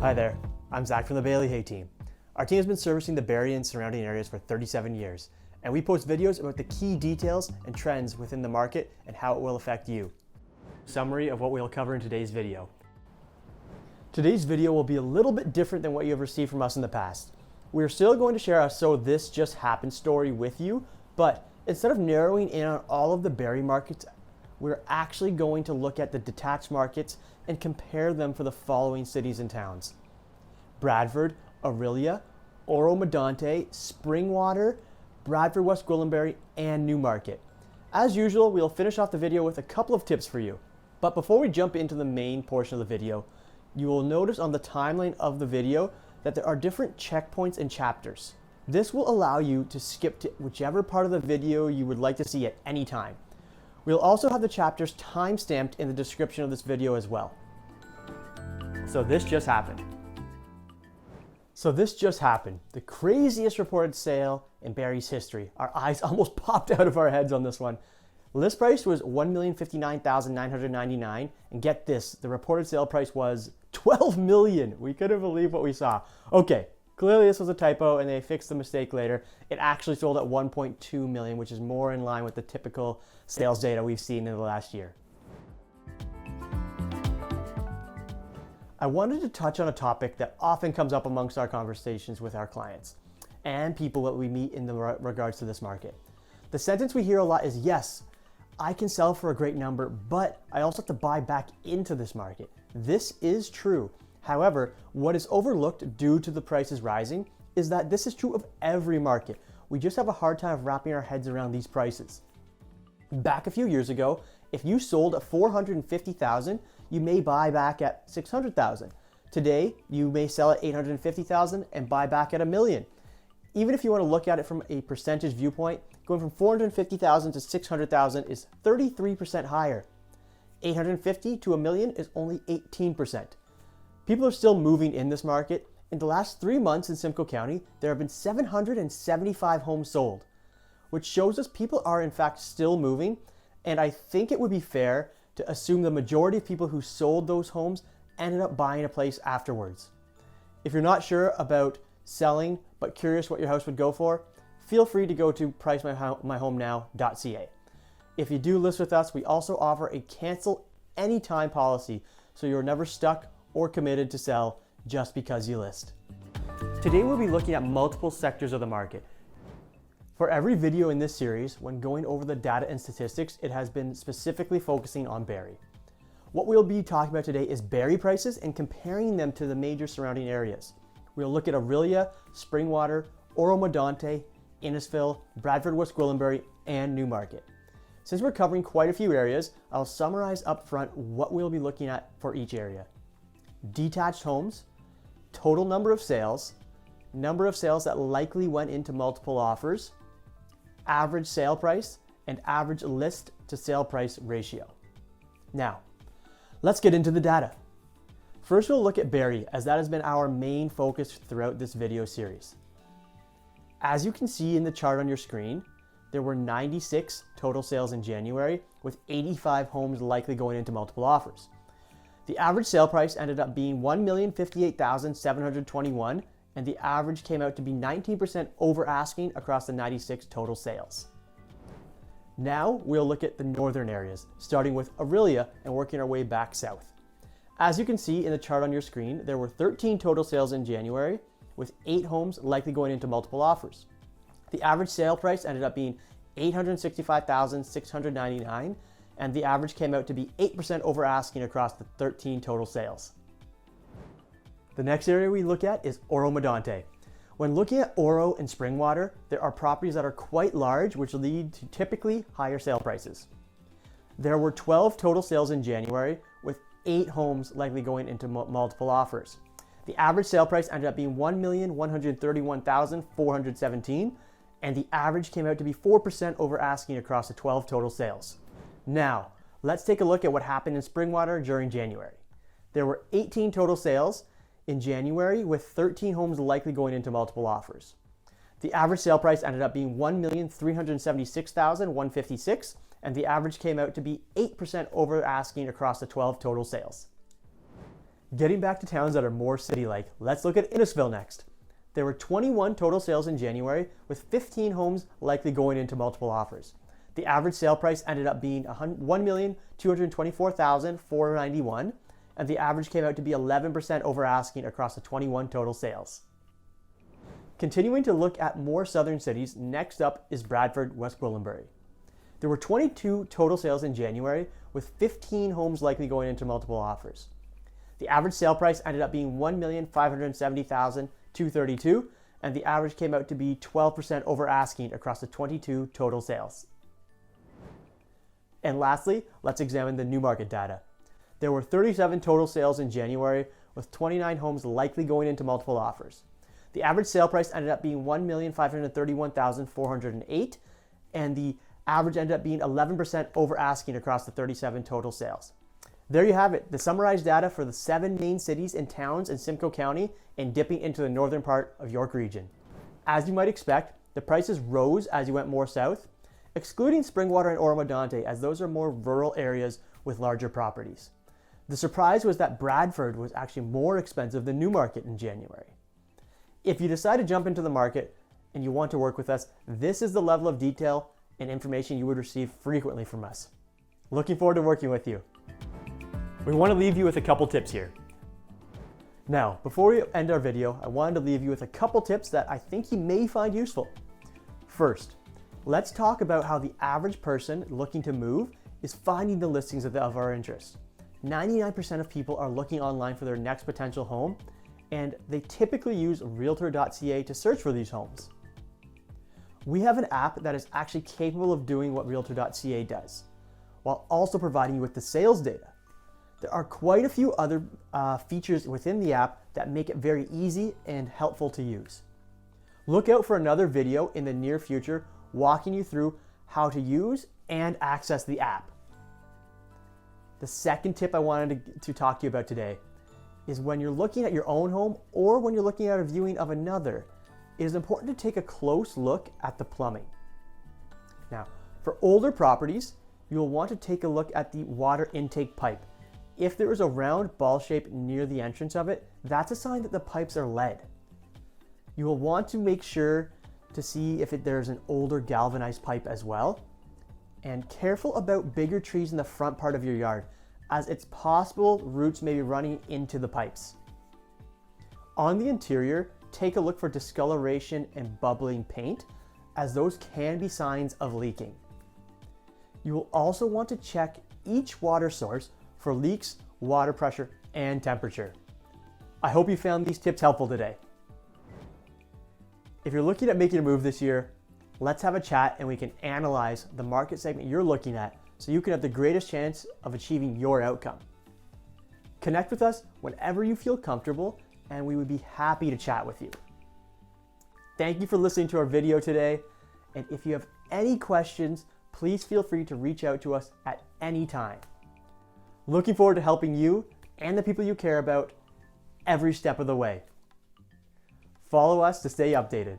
Hi there, I'm Zach from the Bayley-Hay team. Our team has been servicing the Barrie and surrounding areas for 37 years, and we post videos about the key details and trends within the market and how it will affect you. Summary of what we'll cover in today's video. Today's video will be a little bit different than what you have received from us in the past. We're still going to share our "So This Just Happened" story with you, but instead of narrowing in on all of the Barrie markets, we're actually going to look at the detached markets and compare them for the following cities and towns: Bradford, Orillia, Oro-Medonte, Springwater, Bradford, West Gwillimbury, and Newmarket. As usual, we'll finish off the video with a couple of tips for you. But before we jump into the main portion of the video, you will notice on the timeline of the video that there are different checkpoints and chapters. This will allow you to skip to whichever part of the video you would like to see at any time. We'll also have the chapters time-stamped in the description of this video as well. So this just happened. The craziest reported sale in Barrie's history. Our eyes almost popped out of our heads on this one. List price was $1,059,999, and get this, the reported sale price was $12 million. We couldn't believe what we saw. Okay, clearly this was a typo and they fixed the mistake later. It actually sold at $1.2 million, which is more in line with the typical sales data we've seen in the last year. I wanted to touch on a topic that often comes up amongst our conversations with our clients and people that we meet in regards to this market. The sentence we hear a lot is, yes, I can sell for a great number, but I also have to buy back into this market. This is true. However, what is overlooked due to the prices rising is that this is true of every market. We just have a hard time wrapping our heads around these prices. Back a few years ago, if you sold at $450,000, you may buy back at $600,000. Today, you may sell at $850,000 and buy back at $1 million. Even if you want to look at it from a percentage viewpoint, going from $450,000 to $600,000 is 33% higher. $850,000 to $1 million is only 18%. People are still moving in this market. In the last 3 months in Simcoe County, there have been 775 homes sold, which shows us people are in fact still moving, and I think it would be fair to assume the majority of people who sold those homes ended up buying a place afterwards. If you're not sure about selling but curious what your house would go for, feel free to go to pricemyhomenow.ca. If you do list with us, we also offer a cancel anytime policy, so you're never stuck or committed to sell just because you list. Today we'll be looking at multiple sectors of the market. For every video in this series, when going over the data and statistics, it has been specifically focusing on Barrie. What we'll be talking about today is Barrie prices and comparing them to the major surrounding areas. We'll look at Orillia, Springwater, Oro-Medonte, Innisfil, Bradford, West Gwillimbury, and Newmarket. Since we're covering quite a few areas, I'll summarize up front what we'll be looking at for each area. Detached homes, total number of sales that likely went into multiple offers, average sale price, and average list to sale price ratio. Now, let's get into the data. First, we'll look at Barrie, as that has been our main focus throughout this video series. As you can see in the chart on your screen, there were 96 total sales in January, with 85 homes likely going into multiple offers. The average sale price ended up being $1,058,721, and the average came out to be 19% over asking across the 96 total sales. Now we'll look at the northern areas, starting with Orillia and working our way back south. As you can see in the chart on your screen, there were 13 total sales in January, with 8 homes likely going into multiple offers. The average sale price ended up being $865,699, and the average came out to be 8% over asking across the 13 total sales. The next area we look at is Oro-Medonte. When looking at Oro and Springwater, there are properties that are quite large, which lead to typically higher sale prices. There were 12 total sales in January, with 8 homes likely going into multiple offers. The average sale price ended up being $1,131,417, and the average came out to be 4% over asking across the 12 total sales. Now, let's take a look at what happened in Springwater during January. There were 18 total sales in January, with 13 homes likely going into multiple offers. The average sale price ended up being $1,376,156, and the average came out to be 8% over asking across the 12 total sales. Getting back to towns that are more city-like, let's look at Innisfil next. There were 21 total sales in January, with 15 homes likely going into multiple offers. The average sale price ended up being $1,224,491, and the average came out to be 11% over asking across the 21 total sales. Continuing to look at more southern cities, next up is Bradford, West Gwillimbury. There were 22 total sales in January, with 15 homes likely going into multiple offers. The average sale price ended up being $1,570,232, and the average came out to be 12% over asking across the 22 total sales. And lastly, let's examine the Newmarket data. There were 37 total sales in January, with 29 homes likely going into multiple offers. The average sale price ended up being $1,531,408, and the average ended up being 11% over asking across the 37 total sales. There you have it, the summarized data for the 7 main cities and towns in Simcoe County and dipping into the northern part of York Region. As you might expect, the prices rose as you went more south, excluding Springwater and Oro-Medonte, as those are more rural areas with larger properties. The surprise was that Bradford was actually more expensive than Newmarket in January. If you decide to jump into the market and you want to work with us, this is the level of detail and information you would receive frequently from us. Looking forward to working with you. We want to leave you with a couple tips here. Now, before we end our video, I wanted to leave you with a couple tips that I think you may find useful. First, let's talk about how the average person looking to move is finding the listings of our interest. 99% of people are looking online for their next potential home, and they typically use Realtor.ca to search for these homes. We have an app that is actually capable of doing what Realtor.ca does, while also providing you with the sales data. There are quite a few other features within the app that make it very easy and helpful to use. Look out for another video in the near future walking you through how to use and access the app. The second tip I wanted to talk to you about today is when you're looking at your own home or when you're looking at a viewing of another, it is important to take a close look at the plumbing. Now, for older properties, you'll want to take a look at the water intake pipe. If there is a round ball shape near the entrance of it, that's a sign that the pipes are lead. You will want to make sure to see if there's an older galvanized pipe as well. And careful about bigger trees in the front part of your yard, as it's possible roots may be running into the pipes. On the interior, take a look for discoloration and bubbling paint, as those can be signs of leaking. You will also want to check each water source for leaks, water pressure, and temperature. I hope you found these tips helpful today. If you're looking at making a move this year, let's have a chat and we can analyze the market segment you're looking at so you can have the greatest chance of achieving your outcome. Connect with us whenever you feel comfortable, and we would be happy to chat with you. Thank you for listening to our video today, and if you have any questions, please feel free to reach out to us at any time. Looking forward to helping you and the people you care about every step of the way. Follow us to stay updated.